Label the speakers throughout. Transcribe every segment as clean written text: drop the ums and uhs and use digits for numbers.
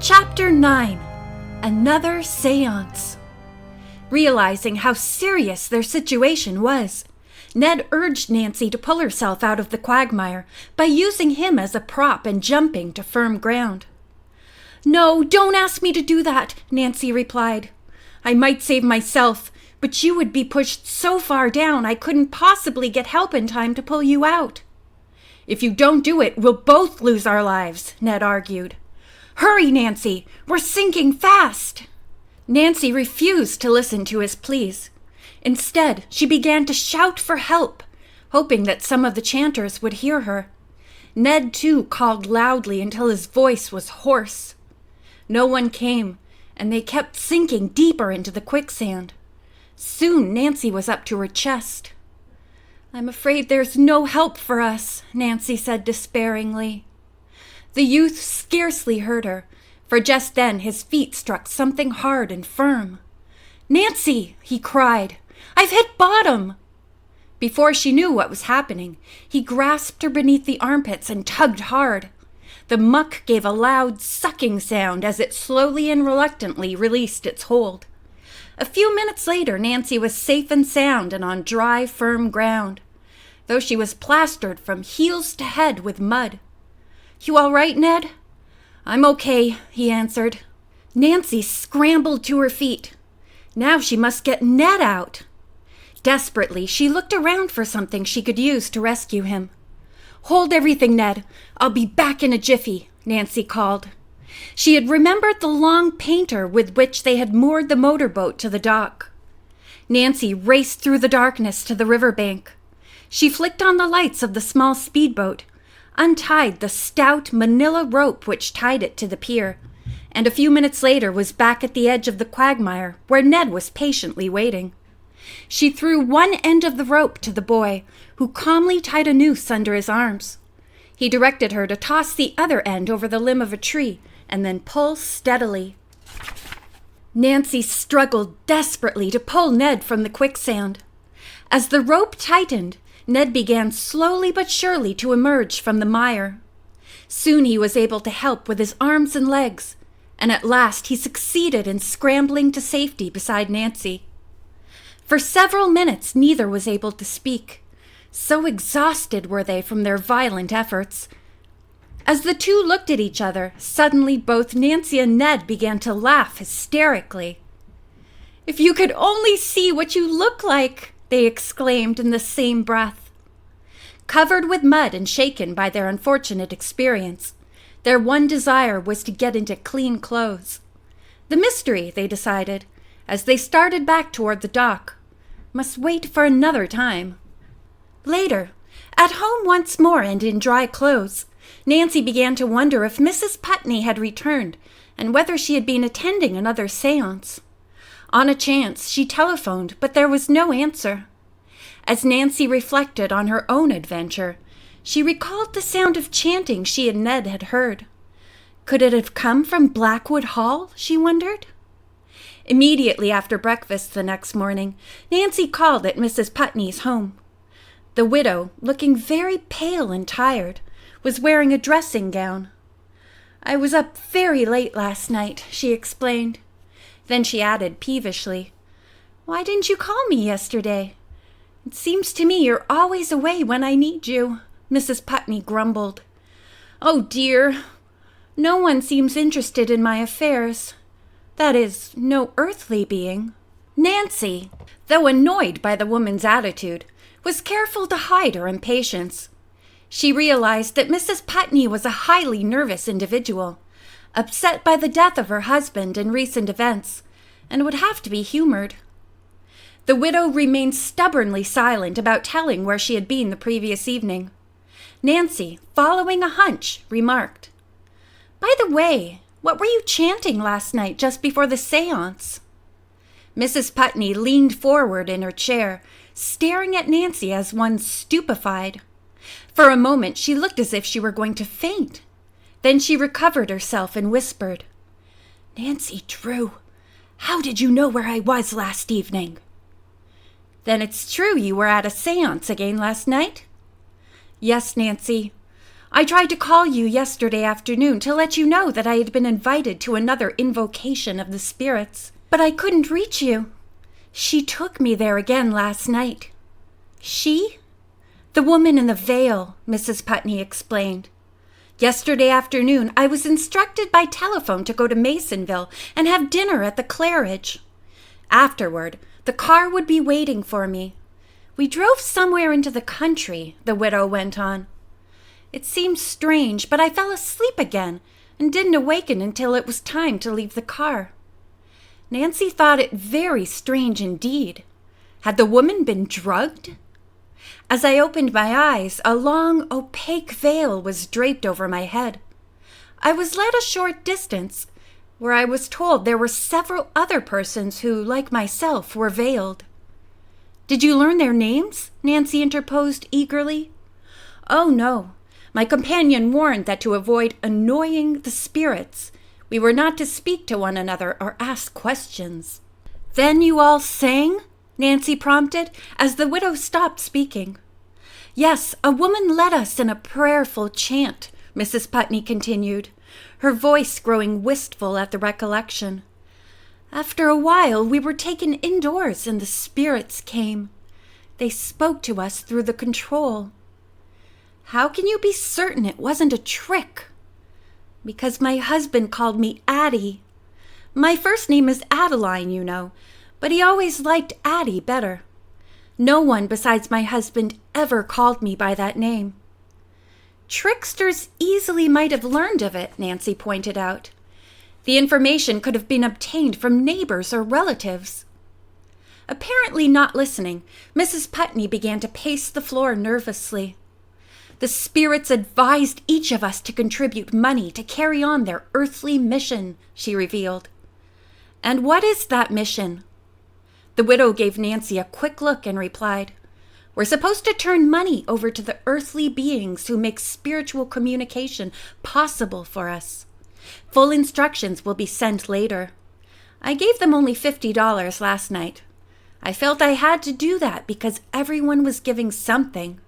Speaker 1: Chapter 9. Another Seance. Realizing how serious their situation was, Ned urged Nancy to pull herself out of the quagmire by using him as a prop and jumping to firm ground. "No, don't ask me to do that," Nancy replied. "I might save myself, but you would be pushed so far down I couldn't possibly get help in time to pull you out." "If you don't do it, we'll both lose our lives," Ned argued. "Hurry, Nancy! We're sinking fast!" Nancy refused to listen to his pleas. Instead, she began to shout for help, hoping that some of the chanters would hear her. Ned, too, called loudly until his voice was hoarse. No one came, and they kept sinking deeper into the quicksand. Soon Nancy was up to her chest. "I'm afraid there's no help for us," Nancy said despairingly. The youth scarcely heard her, for just then his feet struck something hard and firm. "Nancy!" he cried. "I've hit bottom!" Before she knew what was happening, he grasped her beneath the armpits and tugged hard. The muck gave a loud sucking sound as it slowly and reluctantly released its hold. A few minutes later, Nancy was safe and sound and on dry, firm ground, though she was plastered from heels to head with mud. "You all right, Ned?" "I'm okay," he answered. Nancy scrambled to her feet. Now she must get Ned out. Desperately, she looked around for something she could use to rescue him. "Hold everything, Ned. I'll be back in a jiffy," Nancy called. She had remembered the long painter with which they had moored the motorboat to the dock. Nancy raced through the darkness to the riverbank. She flicked on the lights of the small speedboat, untied the stout manila rope which tied it to the pier, and a few minutes later was back at the edge of the quagmire where Ned was patiently waiting. She threw one end of the rope to the boy, who calmly tied a noose under his arms. He directed her to toss the other end over the limb of a tree and then pull steadily. Nancy struggled desperately to pull Ned from the quicksand. As the rope tightened, Ned began slowly but surely to emerge from the mire. Soon he was able to help with his arms and legs, and at last he succeeded in scrambling to safety beside Nancy. For several minutes neither was able to speak. So exhausted were they from their violent efforts. As the two looked at each other, suddenly both Nancy and Ned began to laugh hysterically. "If you could only see what you look like!" they exclaimed in the same breath. Covered with mud and shaken by their unfortunate experience, their one desire was to get into clean clothes. The mystery, they decided, as they started back toward the dock, must wait for another time. Later, at home once more and in dry clothes, Nancy began to wonder if Mrs. Putney had returned and whether she had been attending another séance. On a chance, she telephoned, but there was no answer. As Nancy reflected on her own adventure, she recalled the sound of chanting she and Ned had heard. Could it have come from Blackwood Hall, she wondered? Immediately after breakfast the next morning, Nancy called at Mrs. Putney's home. The widow, looking very pale and tired, was wearing a dressing gown. "I was up very late last night," she explained. Then she added peevishly, "Why didn't you call me yesterday?" "It seems to me you're always away when I need you," Mrs. Putney grumbled. "Oh dear, no one seems interested in my affairs. That is, no earthly being." Nancy, though annoyed by the woman's attitude, was careful to hide her impatience. She realized that Mrs. Putney was a highly nervous individual, upset by the death of her husband and recent events, and would have to be humored. The widow remained stubbornly silent about telling where she had been the previous evening. Nancy, following a hunch, remarked, "By the way, what were you chanting last night just before the séance?" Mrs. Putney leaned forward in her chair, staring at Nancy as one stupefied. For a moment she looked as if she were going to faint. Then she recovered herself and whispered, "Nancy Drew, how did you know where I was last evening?" "Then it's true you were at a séance again last night?" "Yes, Nancy. I tried to call you yesterday afternoon to let you know that I had been invited to another invocation of the spirits, but I couldn't reach you. She took me there again last night." "She?" "The woman in the veil," Mrs. Putney explained. "Yesterday afternoon, I was instructed by telephone to go to Masonville and have dinner at the Claridge. Afterward, the car would be waiting for me. We drove somewhere into the country," the widow went on. "It seemed strange, but I fell asleep again and didn't awaken until it was time to leave the car." Nancy thought it very strange indeed. Had the woman been drugged? As I opened my eyes, a long, opaque veil was draped over my head. I was led a short distance, where I was told there were several other persons who, like myself, were veiled. "Did you learn their names?" Nancy interposed eagerly. "Oh, no. My companion warned that to avoid annoying the spirits, we were not to speak to one another or ask questions." "Then you all sang?" Nancy prompted, as the widow stopped speaking. "Yes, a woman led us in a prayerful chant," Mrs. Putney continued, her voice growing wistful at the recollection. "After a while, we were taken indoors and the spirits came. They spoke to us through the control." "How can you be certain it wasn't a trick?" "Because my husband called me Addie. My first name is Adeline, you know, but he always liked Addie better. No one besides my husband ever called me by that name." "Tricksters easily might have learned of it," Nancy pointed out. "The information could have been obtained from neighbors or relatives." Apparently not listening, Mrs. Putney began to pace the floor nervously. "The spirits advised each of us to contribute money to carry on their earthly mission," she revealed. "And what is that mission?" The widow gave Nancy a quick look and replied, "We're supposed to turn money over to the earthly beings who make spiritual communication possible for us. Full instructions will be sent later. I gave them only $50 last night. I felt I had to do that because everyone was giving something."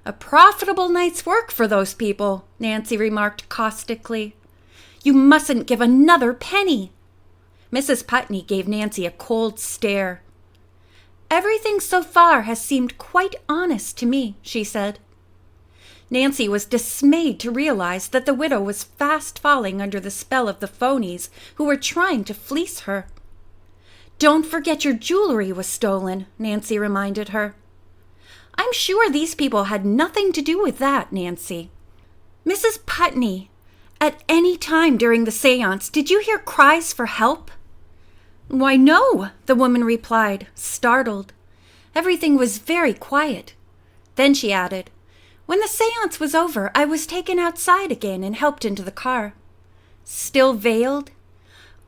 Speaker 1: "A profitable night's work for those people," Nancy remarked caustically. "You mustn't give another penny." Mrs. Putney gave Nancy a cold stare. "Everything so far has seemed quite honest to me," she said. Nancy was dismayed to realize that the widow was fast falling under the spell of the phonies who were trying to fleece her. "Don't forget your jewelry was stolen," Nancy reminded her. "I'm sure these people had nothing to do with that, Nancy." "Mrs. Putney, at any time during the seance, did you hear cries for help?" "Why, no," the woman replied, startled. "Everything was very quiet." Then she added, "When the seance was over, I was taken outside again and helped into the car." "Still veiled?"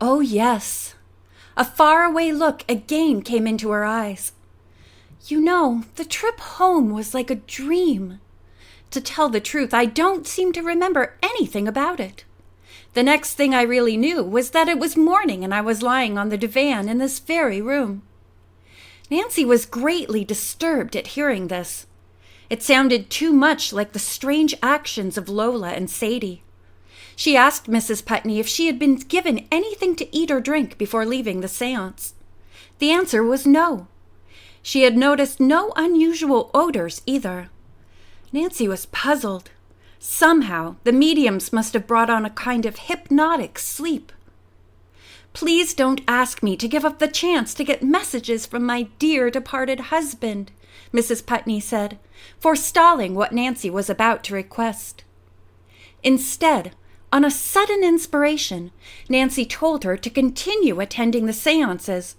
Speaker 1: "Oh, yes." A faraway look again came into her eyes. "You know, the trip home was like a dream. To tell the truth, I don't seem to remember anything about it. The next thing I really knew was that it was morning and I was lying on the divan in this very room." Nancy was greatly disturbed at hearing this. It sounded too much like the strange actions of Lola and Sadie. She asked Mrs. Putney if she had been given anything to eat or drink before leaving the seance. The answer was no. She had noticed no unusual odors either. Nancy was puzzled. Somehow, the mediums must have brought on a kind of hypnotic sleep. "Please don't ask me to give up the chance to get messages from my dear departed husband," Mrs. Putney said, forestalling what Nancy was about to request. Instead, on a sudden inspiration, Nancy told her to continue attending the seances,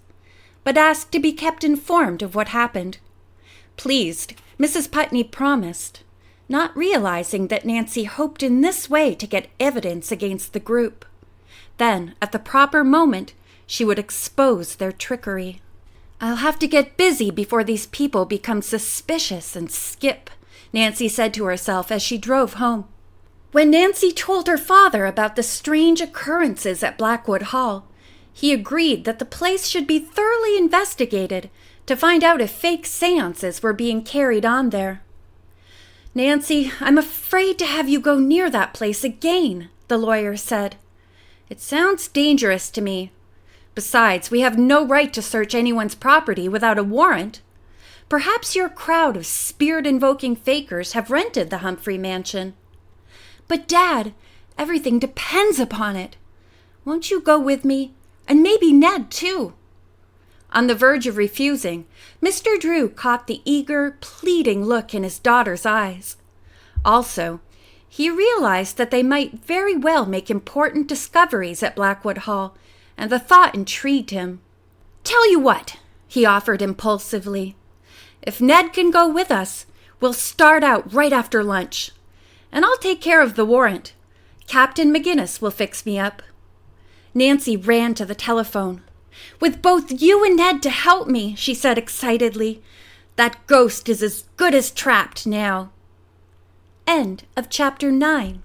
Speaker 1: but asked to be kept informed of what happened. Pleased, Mrs. Putney promised, not realizing that Nancy hoped in this way to get evidence against the group. Then, at the proper moment, she would expose their trickery. "I'll have to get busy before these people become suspicious and skip," Nancy said to herself as she drove home. When Nancy told her father about the strange occurrences at Blackwood Hall, he agreed that the place should be thoroughly investigated to find out if fake seances were being carried on there. Nancy, I'm afraid to have you go near that place again, the lawyer said. It sounds dangerous to me. Besides, we have no right to search anyone's property without a warrant. Perhaps your crowd of spirit-invoking fakers have rented the Humphrey mansion. But, Dad, everything depends upon it. Won't you go with me? And maybe Ned, too. On the verge of refusing, Mr. Drew caught the eager, pleading look in his daughter's eyes. Also, he realized that they might very well make important discoveries at Blackwood Hall, and the thought intrigued him. Tell you what, he offered impulsively. If Ned can go with us, we'll start out right after lunch. And I'll take care of the warrant. Captain McGinnis will fix me up. Nancy ran to the telephone. With both you and Ned to help me, she said excitedly. That ghost is as good as trapped now. End of chapter 9.